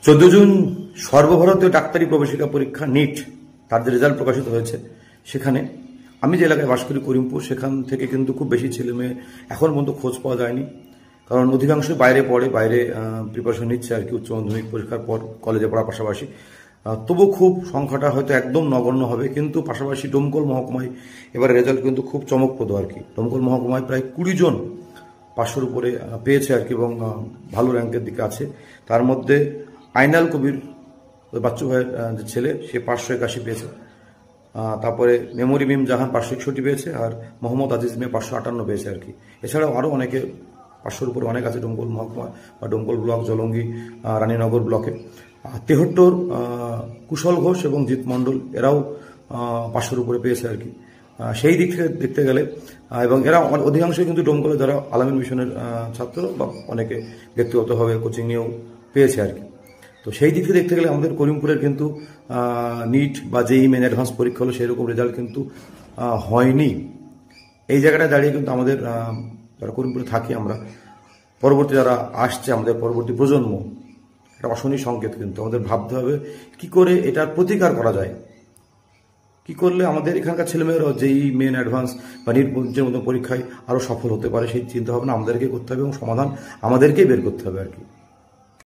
14 June সর্বভারতীয় ডাক্তারি প্রবেশিকা পরীক্ষা নিট তার যে রেজাল্ট প্রকাশিত হয়েছে, সেখানে আমি যে এলাকায় বাস করি করিমপুর, সেখান থেকে কিন্তু খুব বেশি ছেলে মেয়ে এখন পর্যন্ত খোঁজ পাওয়া যায়নি। কারণ অধিকাংশই বাইরে পড়ে, বাইরে প্রিপারেশন নিচ্ছে আর কি, উচ্চ মাধ্যমিক পরীক্ষার পর কলেজে পড়ার পাশাপাশি। তবু খুব সংখ্যাটা হয়তো একদম নগণ্য হবে, কিন্তু পাশাপাশি ডোমকল মহকুমায় এবারে রেজাল্ট কিন্তু খুব চমকপ্রদ আর কি। ডোমকল মহকুমায় প্রায় 20 জন 500-র উপরে পেয়েছে আর কি, এবং ভালো র্যাঙ্কের দিকে আছে। তার মধ্যে আইনাল কবির ওই বাচ্চু ভাইয়ের যে ছেলে, সে 581 পেয়েছে। তারপরে মেমোরি মিম জাহান 561 পেয়েছে, আর মোহাম্মদ আজিজ মিয়া 558 পেয়েছে আর কি। এছাড়াও আরও অনেকে 500-র উপরে অনেক আছে ডোমকল মহকুমা বা ডোমকল ব্লক, জলঙ্গি, রানীনগর ব্লকে। 73 কুশল ঘোষ এবং জিৎ মণ্ডল, এরাও 500-র উপরে পেয়েছে আর কি। সেই দিক থেকে দেখতে গেলে, এবং এরা অধিকাংশই কিন্তু ডোমকলে যারা আলামিন মিশনের ছাত্র বা অনেকে ব্যক্তিগতভাবে কোচিং নিয়েও পেয়েছে আর কি। তো সেই দিক থেকে দেখতে গেলে আমাদের করিমপুরের কিন্তু নিট বা জেই মেন অ্যাডভান্স পরীক্ষা হলো, সেরকম রেজাল্ট কিন্তু হয়নি। এই জায়গাটা দাঁড়িয়ে কিন্তু আমাদের যারা করিমপুরে থাকি আমরা, পরবর্তী যারা আসছে, আমাদের পরবর্তী প্রজন্ম, একটা অশনি সংকেত কিন্তু আমাদের ভাবতে হবে কি করে এটার প্রতিকার করা যায়, কি করলে আমাদের এখানকার ছেলেমেয়েরাও যেই মেন অ্যাডভান্স বা নিটের মতো পরীক্ষায় আরও সফল হতে পারে, সেই চিন্তাভাবনা আমাদেরকে করতে হবে এবং সমাধান আমাদেরকেই বের করতে হবে আর কি।